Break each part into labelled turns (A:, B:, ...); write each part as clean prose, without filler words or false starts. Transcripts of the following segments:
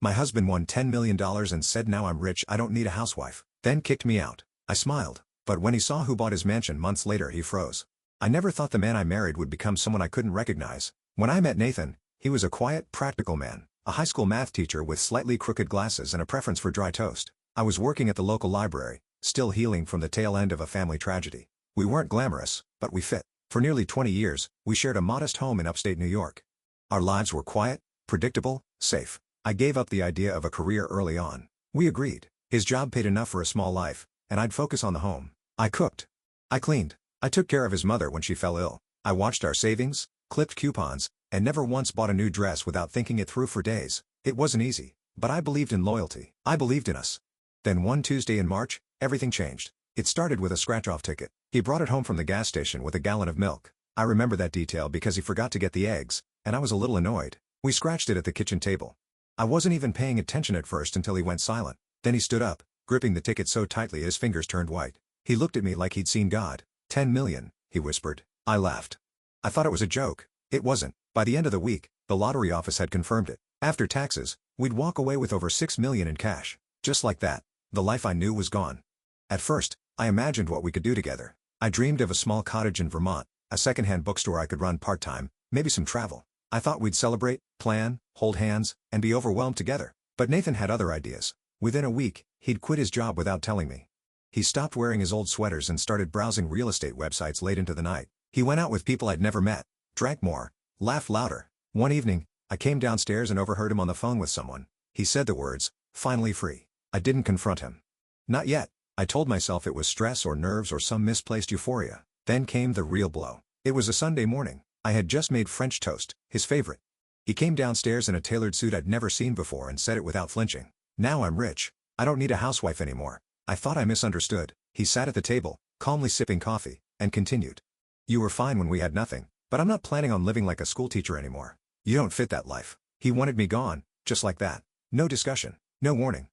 A: My husband won $10 million and said now I'm rich I don't need a housewife, then kicked me out. I smiled, but when he saw who bought his mansion months later he froze. I never thought the man I married would become someone I couldn't recognize. When I met Nathan, he was a quiet, practical man, a high school math teacher with slightly crooked glasses and a preference for dry toast. I was working at the local library, still healing from the tail end of a family tragedy. We weren't glamorous, but we fit. For nearly 20 years, we shared a modest home in upstate New York. Our lives were quiet, predictable, safe. I gave up the idea of a career early on. We agreed. His job paid enough for a small life, and I'd focus on the home. I cooked. I cleaned. I took care of his mother when she fell ill. I watched our savings, clipped coupons, and never once bought a new dress without thinking it through for days. It wasn't easy, but I believed in loyalty. I believed in us. Then one Tuesday in March, everything changed. It started with a scratch-off ticket. He brought it home from the gas station with a gallon of milk. I remember that detail because he forgot to get the eggs, and I was a little annoyed. We scratched it at the kitchen table. I wasn't even paying attention at first until he went silent. Then he stood up, gripping the ticket so tightly his fingers turned white. He looked at me like he'd seen God. 10 million, he whispered. I laughed. I thought it was a joke. It wasn't. By the end of the week, the lottery office had confirmed it. After taxes, we'd walk away with over 6 million in cash. Just like that, the life I knew was gone. At first, I imagined what we could do together. I dreamed of a small cottage in Vermont, a secondhand bookstore I could run part-time, maybe some travel. I thought we'd celebrate, plan, hold hands, and be overwhelmed together. But Nathan had other ideas. Within a week, he'd quit his job without telling me. He stopped wearing his old sweaters and started browsing real estate websites late into the night. He went out with people I'd never met, drank more, laughed louder. One evening, I came downstairs and overheard him on the phone with someone. He said the words, "Finally free." I didn't confront him. Not yet. I told myself it was stress or nerves or some misplaced euphoria. Then came the real blow. It was a Sunday morning. I had just made French toast, his favorite. He came downstairs in a tailored suit I'd never seen before and said it without flinching. Now I'm rich. I don't need a housewife anymore. I thought I misunderstood. He sat at the table, calmly sipping coffee, and continued. You were fine when we had nothing, but I'm not planning on living like a schoolteacher anymore. You don't fit that life. He wanted me gone, just like that. No discussion, no warning.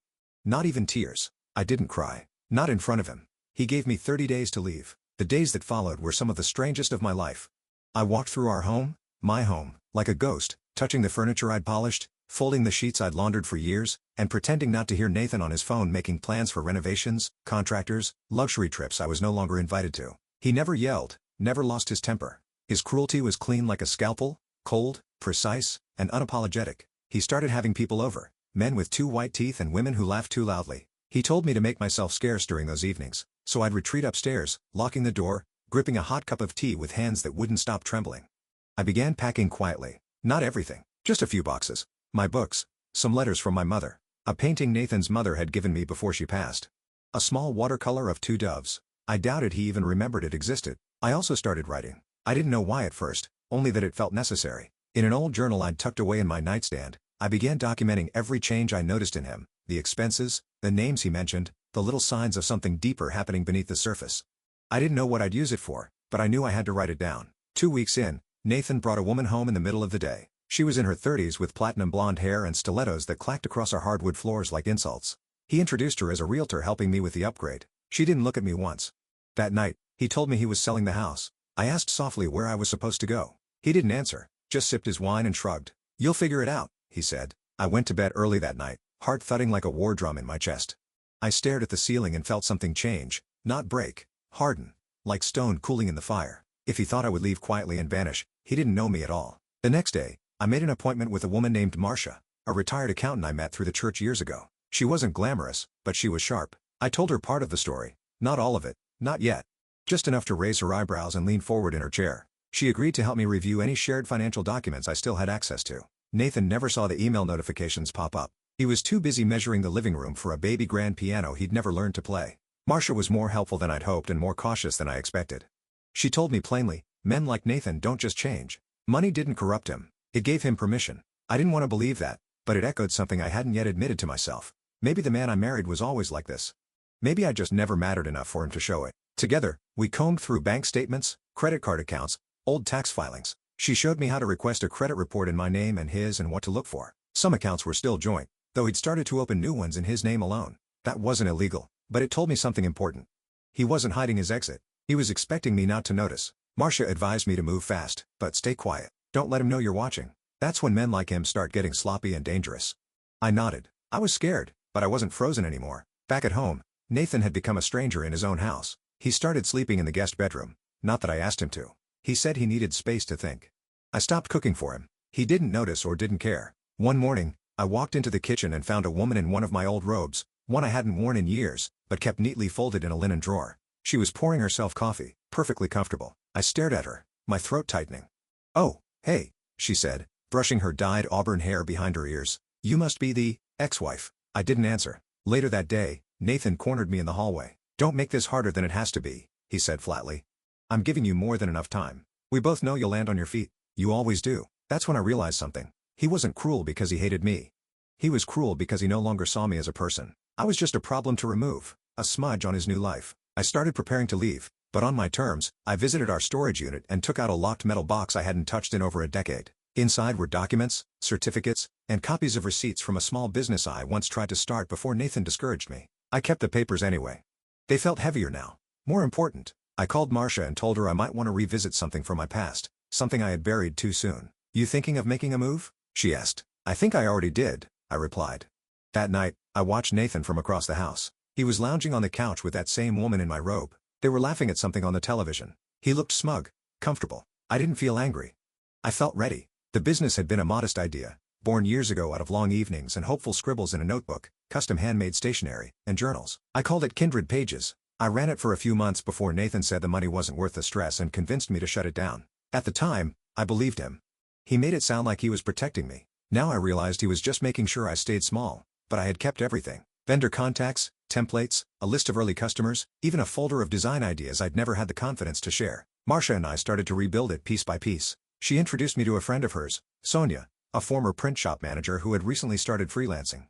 A: Not even tears. I didn't cry. Not in front of him. He gave me 30 days to leave. The days that followed were some of the strangest of my life. I walked through our home, my home, like a ghost, touching the furniture I'd polished, folding the sheets I'd laundered for years, and pretending not to hear Nathan on his phone making plans for renovations, contractors, luxury trips I was no longer invited to. He never yelled, never lost his temper. His cruelty was clean like a scalpel, cold, precise, and unapologetic. He started having people over, men with too white teeth and women who laughed too loudly. He told me to make myself scarce during those evenings, so I'd retreat upstairs, locking the door, gripping a hot cup of tea with hands that wouldn't stop trembling. I began packing quietly. Not everything, just a few boxes. My books, some letters from my mother, a painting Nathan's mother had given me before she passed, a small watercolor of two doves. I doubted he even remembered it existed. I also started writing. I didn't know why at first, only that it felt necessary. In an old journal I'd tucked away in my nightstand, I began documenting every change I noticed in him, the expenses, the names he mentioned, the little signs of something deeper happening beneath the surface. I didn't know what I'd use it for, but I knew I had to write it down. 2 weeks in, Nathan brought a woman home in the middle of the day. She was in her 30s with platinum blonde hair and stilettos that clacked across our hardwood floors like insults. He introduced her as a realtor helping me with the upgrade. She didn't look at me once. That night, he told me he was selling the house. I asked softly where I was supposed to go. He didn't answer, just sipped his wine and shrugged. You'll figure it out, he said. I went to bed early that night, heart thudding like a war drum in my chest. I stared at the ceiling and felt something change, not break, harden, like stone cooling in the fire. If he thought I would leave quietly and vanish, he didn't know me at all. The next day, I made an appointment with a woman named Marcia, a retired accountant I met through the church years ago. She wasn't glamorous, but she was sharp. I told her part of the story, not all of it, not yet. Just enough to raise her eyebrows and lean forward in her chair. She agreed to help me review any shared financial documents I still had access to. Nathan never saw the email notifications pop up. He was too busy measuring the living room for a baby grand piano he'd never learned to play. Marcia was more helpful than I'd hoped and more cautious than I expected. She told me plainly, men like Nathan don't just change. Money didn't corrupt him. It gave him permission. I didn't want to believe that, but it echoed something I hadn't yet admitted to myself. Maybe the man I married was always like this. Maybe I just never mattered enough for him to show it. Together, we combed through bank statements, credit card accounts, old tax filings. She showed me how to request a credit report in my name and his and what to look for. Some accounts were still joint, though he'd started to open new ones in his name alone. That wasn't illegal, but it told me something important. He wasn't hiding his exit. He was expecting me not to notice. Marcia advised me to move fast, but stay quiet. Don't let him know you're watching. That's when men like him start getting sloppy and dangerous. I nodded. I was scared, but I wasn't frozen anymore. Back at home, Nathan had become a stranger in his own house. He started sleeping in the guest bedroom. Not that I asked him to. He said he needed space to think. I stopped cooking for him. He didn't notice or didn't care. One morning, I walked into the kitchen and found a woman in one of my old robes, one I hadn't worn in years, but kept neatly folded in a linen drawer. She was pouring herself coffee, perfectly comfortable. I stared at her, my throat tightening. "Oh, hey," she said, brushing her dyed auburn hair behind her ears. "You must be the ex-wife." I didn't answer. Later that day, Nathan cornered me in the hallway. "Don't make this harder than it has to be," he said flatly. "I'm giving you more than enough time. We both know you'll land on your feet. You always do." That's when I realized something. He wasn't cruel because he hated me. He was cruel because he no longer saw me as a person. I was just a problem to remove, a smudge on his new life. I started preparing to leave, but on my terms, I visited our storage unit and took out a locked metal box I hadn't touched in over a decade. Inside were documents, certificates, and copies of receipts from a small business I once tried to start before Nathan discouraged me. I kept the papers anyway. They felt heavier now. More important. I called Marcia and told her I might want to revisit something from my past, something I had buried too soon. "You thinking of making a move?" she asked. "I think I already did," I replied. That night, I watched Nathan from across the house. He was lounging on the couch with that same woman in my robe. They were laughing at something on the television. He looked smug, comfortable. I didn't feel angry. I felt ready. The business had been a modest idea, born years ago out of long evenings and hopeful scribbles in a notebook, custom handmade stationery, and journals. I called it Kindred Pages. I ran it for a few months before Nathan said the money wasn't worth the stress and convinced me to shut it down. At the time, I believed him. He made it sound like he was protecting me. Now I realized he was just making sure I stayed small, but I had kept everything. Vendor contacts, templates, a list of early customers, even a folder of design ideas I'd never had the confidence to share. Marcia and I started to rebuild it piece by piece. She introduced me to a friend of hers, Sonia, a former print shop manager who had recently started freelancing.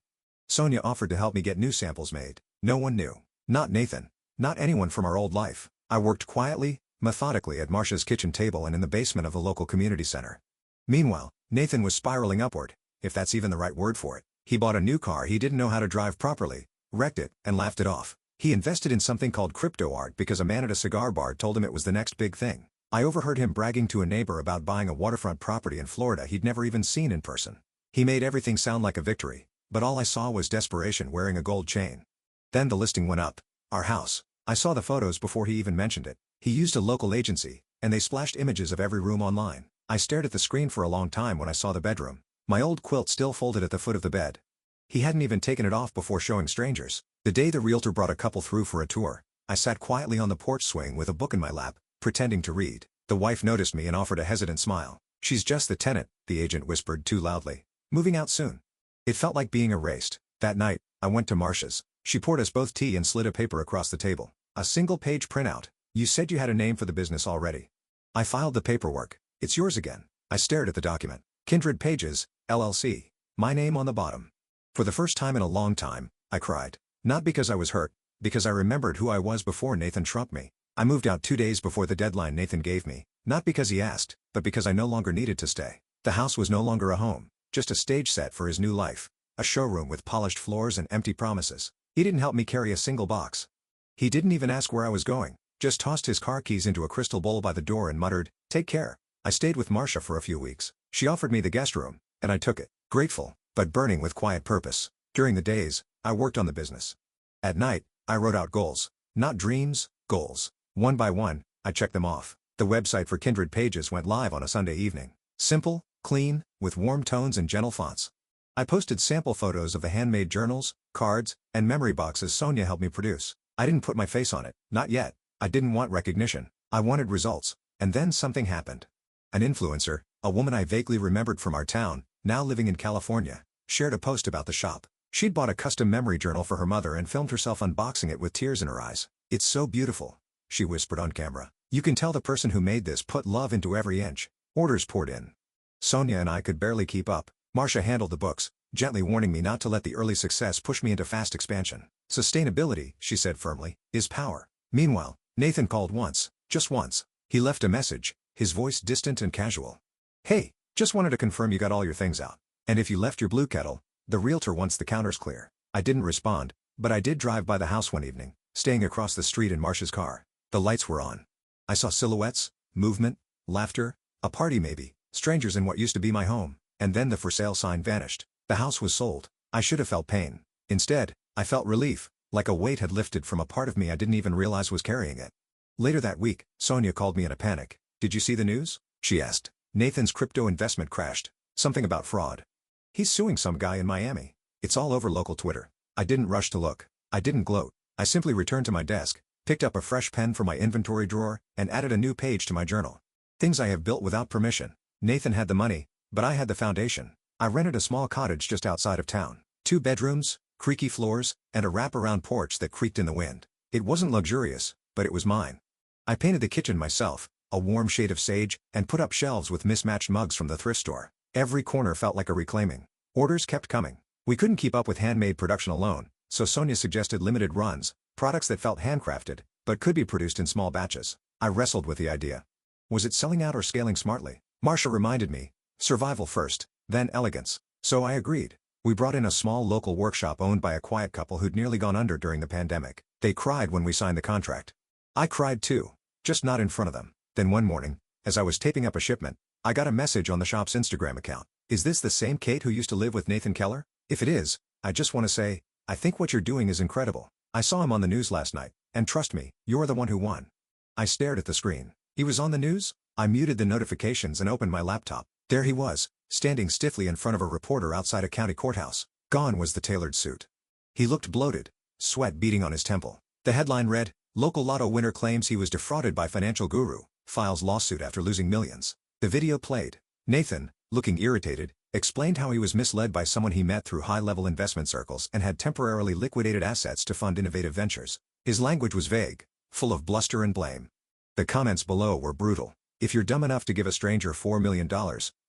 A: Sonia offered to help me get new samples made. No one knew. Not Nathan. Not anyone from our old life. I worked quietly, methodically at Marcia's kitchen table and in the basement of the local community center. Meanwhile, Nathan was spiraling upward, if that's even the right word for it. He bought a new car he didn't know how to drive properly, wrecked it, and laughed it off. He invested in something called crypto art because a man at a cigar bar told him it was the next big thing. I overheard him bragging to a neighbor about buying a waterfront property in Florida he'd never even seen in person. He made everything sound like a victory, but all I saw was desperation wearing a gold chain. Then the listing went up. Our house. I saw the photos before he even mentioned it. He used a local agency, and they splashed images of every room online. I stared at the screen for a long time when I saw the bedroom. My old quilt still folded at the foot of the bed. He hadn't even taken it off before showing strangers. The day the realtor brought a couple through for a tour, I sat quietly on the porch swing with a book in my lap, pretending to read. The wife noticed me and offered a hesitant smile. "She's just the tenant," the agent whispered too loudly. "Moving out soon." It felt like being erased. That night, I went to Marcia's. She poured us both tea and slid a paper across the table. A single-page printout. "You said you had a name for the business already." I filed the paperwork. "It's yours again." I stared at the document. Kindred Pages, LLC. My name on the bottom. For the first time in a long time, I cried. Not because I was hurt, because I remembered who I was before Nathan trumped me. I moved out 2 days before the deadline Nathan gave me, not because he asked, but because I no longer needed to stay. The house was no longer a home, just a stage set for his new life. A showroom with polished floors and empty promises. He didn't help me carry a single box. He didn't even ask where I was going, just tossed his car keys into a crystal bowl by the door and muttered, "Take care." I stayed with Marcia for a few weeks. She offered me the guest room, and I took it, grateful, but burning with quiet purpose. During the days, I worked on the business. At night, I wrote out goals. Not dreams, goals. One by one, I checked them off. The website for Kindred Pages went live on a Sunday evening. Simple, clean, with warm tones and gentle fonts. I posted sample photos of the handmade journals, cards, and memory boxes Sonia helped me produce. I didn't put my face on it, not yet. I didn't want recognition. I wanted results. And then something happened. An influencer, a woman I vaguely remembered from our town, now living in California, shared a post about the shop. She'd bought a custom memory journal for her mother and filmed herself unboxing it with tears in her eyes. "It's so beautiful," she whispered on camera. "You can tell the person who made this put love into every inch." Orders poured in. Sonia and I could barely keep up. Marcia handled the books, gently warning me not to let the early success push me into fast expansion. "Sustainability," she said firmly, "is power." Meanwhile, Nathan called once, just once. He left a message, his voice distant and casual. "Hey, just wanted to confirm you got all your things out. And if you left your blue kettle, the realtor wants the counters clear." I didn't respond, but I did drive by the house one evening, staying across the street in Marcia's car. The lights were on. I saw silhouettes, movement, laughter, a party maybe, strangers in what used to be my home, and then the for sale sign vanished. The house was sold. I should have felt pain. Instead, I felt relief, like a weight had lifted from a part of me I didn't even realize was carrying it. Later that week, Sonia called me in a panic. "Did you see the news?" she asked. "Nathan's crypto investment crashed. Something about fraud. He's suing some guy in Miami. It's all over local Twitter." I didn't rush to look. I didn't gloat. I simply returned to my desk, picked up a fresh pen from my inventory drawer, and added a new page to my journal. Things I have built without permission. Nathan had the money, but I had the foundation. I rented a small cottage just outside of town. 2 bedrooms, creaky floors, and a wraparound porch that creaked in the wind. It wasn't luxurious, but it was mine. I painted the kitchen myself, a warm shade of sage, and put up shelves with mismatched mugs from the thrift store. Every corner felt like a reclaiming. Orders kept coming. We couldn't keep up with handmade production alone, so Sonia suggested limited runs, products that felt handcrafted, but could be produced in small batches. I wrestled with the idea. Was it selling out or scaling smartly? Marcia reminded me, survival first, then elegance. So I agreed. We brought in a small local workshop owned by a quiet couple who'd nearly gone under during the pandemic. They cried when we signed the contract. I cried too, just not in front of them. Then one morning, as I was taping up a shipment, I got a message on the shop's Instagram account. "Is this the same Kate who used to live with Nathan Keller? If it is, I just want to say, I think what you're doing is incredible. I saw him on the news last night, and trust me, you're the one who won." I stared at the screen. He was on the news? I muted the notifications and opened my laptop. There he was, standing stiffly in front of a reporter outside a county courthouse. Gone was the tailored suit. He looked bloated, sweat beading on his temple. The headline read, "Local lotto winner claims he was defrauded by financial guru, files lawsuit after losing millions." The video played. Nathan, looking irritated, explained how he was misled by someone he met through high-level investment circles and had temporarily liquidated assets to fund innovative ventures. His language was vague, full of bluster and blame. The comments below were brutal. "If you're dumb enough to give a stranger $4 million,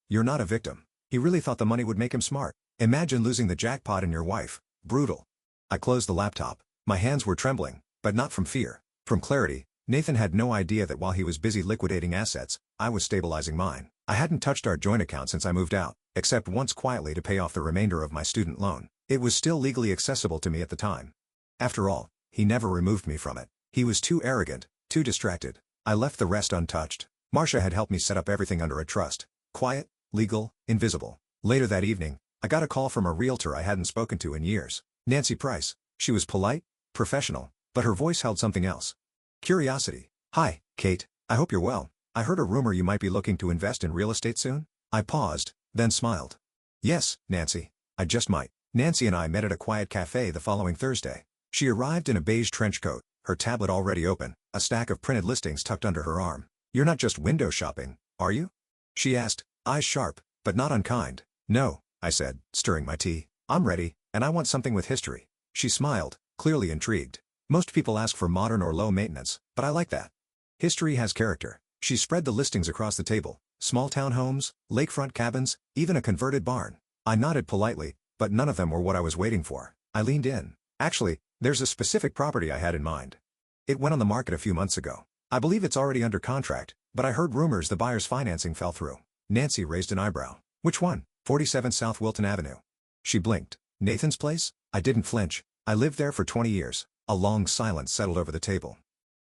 A: you're not a victim. He really thought the money would make him smart. Imagine losing the jackpot in your wife. Brutal." I closed the laptop. My hands were trembling, but not from fear. From clarity. Nathan had no idea that while he was busy liquidating assets, I was stabilizing mine. I hadn't touched our joint account since I moved out, except once quietly to pay off the remainder of my student loan. It was still legally accessible to me at the time. After all, he never removed me from it. He was too arrogant, too distracted. I left the rest untouched. Marcia had helped me set up everything under a trust. Quiet, legal, invisible. Later that evening, I got a call from a realtor I hadn't spoken to in years. Nancy Price. She was polite, professional, but her voice held something else. Curiosity. "Hi, Kate. I hope you're well. I heard a rumor you might be looking to invest in real estate soon." I paused, then smiled. "Yes, Nancy. I just might." Nancy and I met at a quiet cafe the following Thursday. She arrived in a beige trench coat, her tablet already open, a stack of printed listings tucked under her arm. "You're not just window shopping, are you?" she asked, eyes sharp, but not unkind. "No," I said, stirring my tea. "I'm ready, and I want something with history." She smiled, clearly intrigued. "Most people ask for modern or low maintenance, but I like that. History has character." She spread the listings across the table. Small town homes, lakefront cabins, even a converted barn. I nodded politely, but none of them were what I was waiting for. I leaned in. "Actually, there's a specific property I had in mind. It went on the market a few months ago. I believe it's already under contract, but I heard rumors the buyer's financing fell through." Nancy raised an eyebrow. "Which one?" 47 South Wilton Avenue. She blinked. "Nathan's place?" I didn't flinch. "I lived there for 20 years. A long silence settled over the table.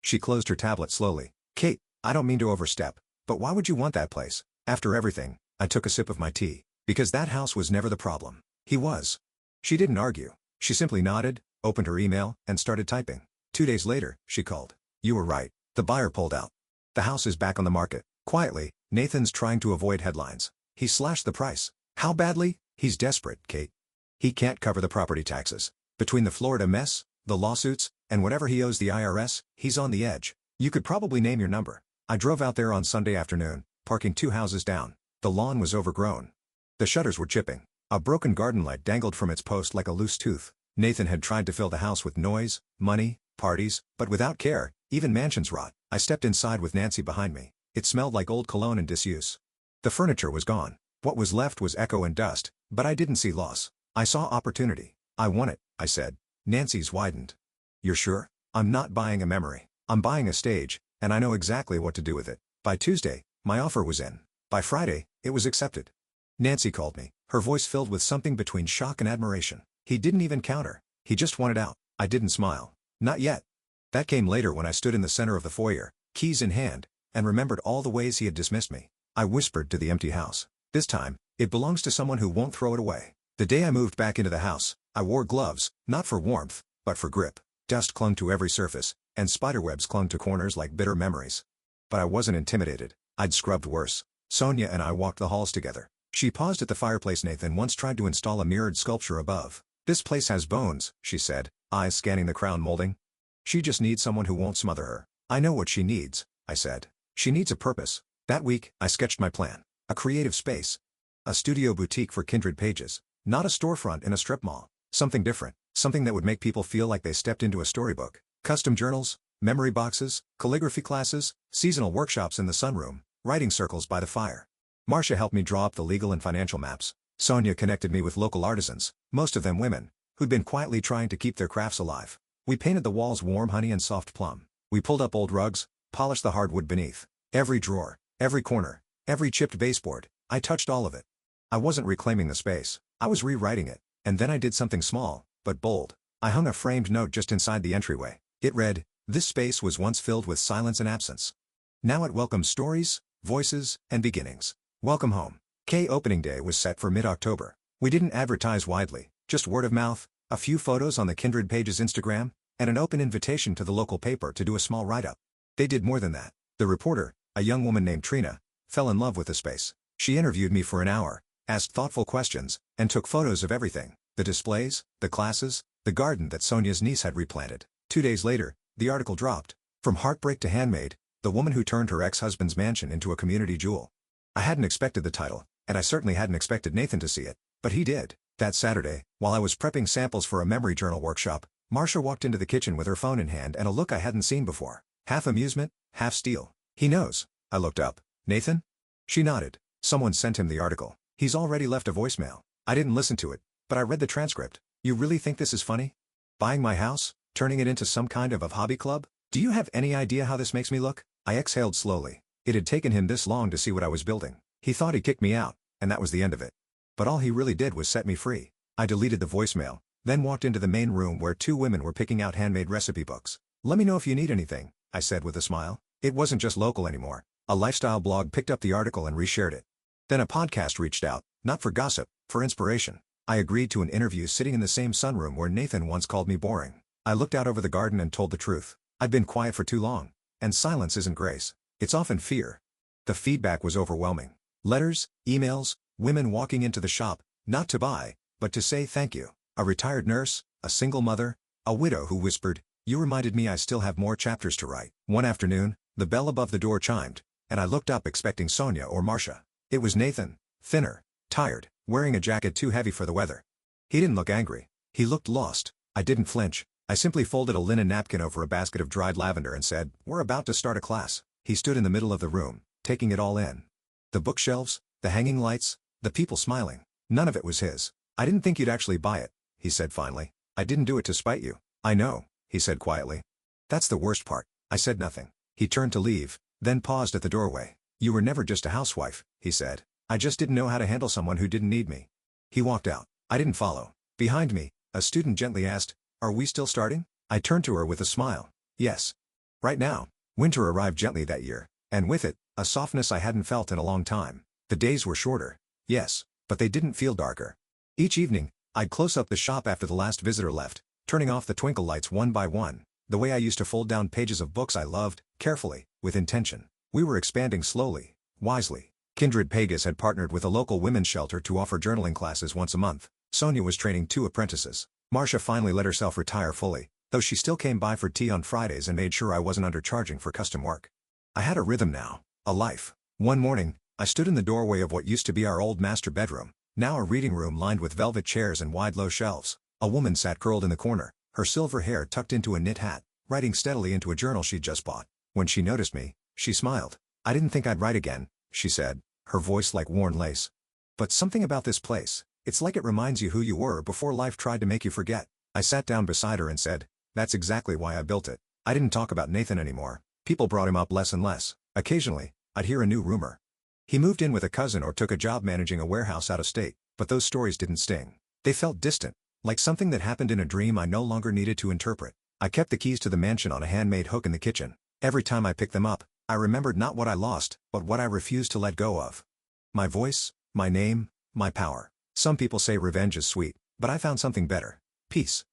A: She closed her tablet slowly. "Kate, I don't mean to overstep, but why would you want that place?" After everything, I took a sip of my tea. "Because that house was never the problem. He was." She didn't argue. She simply nodded, opened her email, and started typing. 2 days later, she called. "You were right. The buyer pulled out. The house is back on the market." Quietly, Nathan's trying to avoid headlines. "He slashed the price." "How badly?" "He's desperate, Kate. He can't cover the property taxes. Between the Florida mess, the lawsuits, and whatever he owes the IRS, he's on the edge. You could probably name your number." I drove out there on Sunday afternoon, parking 2 houses down. The lawn was overgrown. The shutters were chipping. A broken garden light dangled from its post like a loose tooth. Nathan had tried to fill the house with noise, money, parties, but without care. Even mansions rot. I stepped inside with Nancy behind me. It smelled like old cologne in disuse. The furniture was gone. What was left was echo and dust, but I didn't see loss. I saw opportunity. "I want it," I said. Nancy's widened. "You're sure?" "I'm not buying a memory. I'm buying a stage, and I know exactly what to do with it." By Tuesday, my offer was in. By Friday, it was accepted. Nancy called me, her voice filled with something between shock and admiration. He didn't even counter. He just wanted out. I didn't smile. "Not yet." That came later when I stood in the center of the foyer, keys in hand, and remembered all the ways he had dismissed me. I whispered to the empty house. "This time, it belongs to someone who won't throw it away." The day I moved back into the house, I wore gloves, not for warmth, but for grip. Dust clung to every surface, and spiderwebs clung to corners like bitter memories. But I wasn't intimidated. I'd scrubbed worse. Sonia and I walked the halls together. She paused at the fireplace. Nathan once tried to install a mirrored sculpture above. "This place has bones," she said, eyes scanning the crown molding. "She just needs someone who won't smother her." "I know what she needs," I said. "She needs a purpose." That week, I sketched my plan. A creative space. A studio boutique for kindred pages. Not a storefront in a strip mall. Something different. Something that would make people feel like they stepped into a storybook. Custom journals, memory boxes, calligraphy classes, seasonal workshops in the sunroom, writing circles by the fire. Marcia helped me draw up the legal and financial maps. Sonia connected me with local artisans, most of them women, who'd been quietly trying to keep their crafts alive. We painted the walls warm honey and soft plum. We pulled up old rugs, polished the hardwood beneath. Every drawer, every corner, every chipped baseboard, I touched all of it. I wasn't reclaiming the space, I was rewriting it. And then I did something small, but bold. I hung a framed note just inside the entryway. It read, "This space was once filled with silence and absence. Now it welcomes stories, voices, and beginnings. Welcome home." Opening day was set for mid-October. We didn't advertise widely, just word of mouth, a few photos on the Kindred Pages Instagram, and an open invitation to the local paper to do a small write-up. They did more than that. The reporter, a young woman named Trina, fell in love with the space. She interviewed me for an hour, asked thoughtful questions, and took photos of everything: the displays, the classes, the garden that Sonia's niece had replanted. 2 days later, the article dropped. From heartbreak to handmade, the woman who turned her ex-husband's mansion into a community jewel. I hadn't expected the title, and I certainly hadn't expected Nathan to see it. But he did. That Saturday, while I was prepping samples for a memory journal workshop, Marcia walked into the kitchen with her phone in hand and a look I hadn't seen before. Half amusement, half steel. "He knows." I looked up. "Nathan?" She nodded. "Someone sent him the article. He's already left a voicemail." I didn't listen to it, but I read the transcript. "You really think this is funny? Buying my house? Turning it into some kind of a hobby club? Do you have any idea how this makes me look?" I exhaled slowly. It had taken him this long to see what I was building. He thought he kicked me out, and that was the end of it. But all he really did was set me free. I deleted the voicemail, then walked into the main room where 2 women were picking out handmade recipe books. "Let me know if you need anything," I said with a smile. It wasn't just local anymore. A lifestyle blog picked up the article and reshared it. Then a podcast reached out, not for gossip, for inspiration. I agreed to an interview sitting in the same sunroom where Nathan once called me boring. I looked out over the garden and told the truth. I'd been quiet for too long. And silence isn't grace. It's often fear. The feedback was overwhelming. Letters, emails, women walking into the shop, not to buy, but to say thank you. A retired nurse, a single mother, a widow who whispered, "You reminded me I still have more chapters to write." One afternoon, the bell above the door chimed, and I looked up expecting Sonia or Marcia. It was Nathan, thinner, tired, wearing a jacket too heavy for the weather. He didn't look angry. He looked lost. I didn't flinch. I simply folded a linen napkin over a basket of dried lavender and said, "We're about to start a class." He stood in the middle of the room, taking it all in. The bookshelves, the hanging lights, the people smiling. None of it was his. "I didn't think you'd actually buy it," he said finally. "I didn't do it to spite you." "I know," he said quietly. "That's the worst part." I said nothing. He turned to leave, then paused at the doorway. "You were never just a housewife," he said. "I just didn't know how to handle someone who didn't need me." He walked out. I didn't follow. Behind me, a student gently asked, "Are we still starting?" I turned to her with a smile. "Yes. Right now." Winter arrived gently that year, and with it, a softness I hadn't felt in a long time. The days were shorter, yes, but they didn't feel darker. Each evening, I'd close up the shop after the last visitor left, turning off the twinkle lights one by one, the way I used to fold down pages of books I loved, carefully, with intention. We were expanding slowly, wisely. Kindred Pages had partnered with a local women's shelter to offer journaling classes once a month. Sonia was training 2 apprentices. Marcia finally let herself retire fully, though she still came by for tea on Fridays and made sure I wasn't undercharging for custom work. I had a rhythm now, a life. One morning, I stood in the doorway of what used to be our old master bedroom, now a reading room lined with velvet chairs and wide low shelves. A woman sat curled in the corner, her silver hair tucked into a knit hat, writing steadily into a journal she'd just bought. When she noticed me, she smiled. "I didn't think I'd write again," she said, her voice like worn lace. "But something about this place, it's like it reminds you who you were before life tried to make you forget." I sat down beside her and said, "That's exactly why I built it." I didn't talk about Nathan anymore. People brought him up less and less. Occasionally, I'd hear a new rumor. He moved in with a cousin or took a job managing a warehouse out of state, but those stories didn't sting. They felt distant, like something that happened in a dream I no longer needed to interpret. I kept the keys to the mansion on a handmade hook in the kitchen. Every time I picked them up, I remembered not what I lost, but what I refused to let go of. My voice, my name, my power. Some people say revenge is sweet, but I found something better. Peace.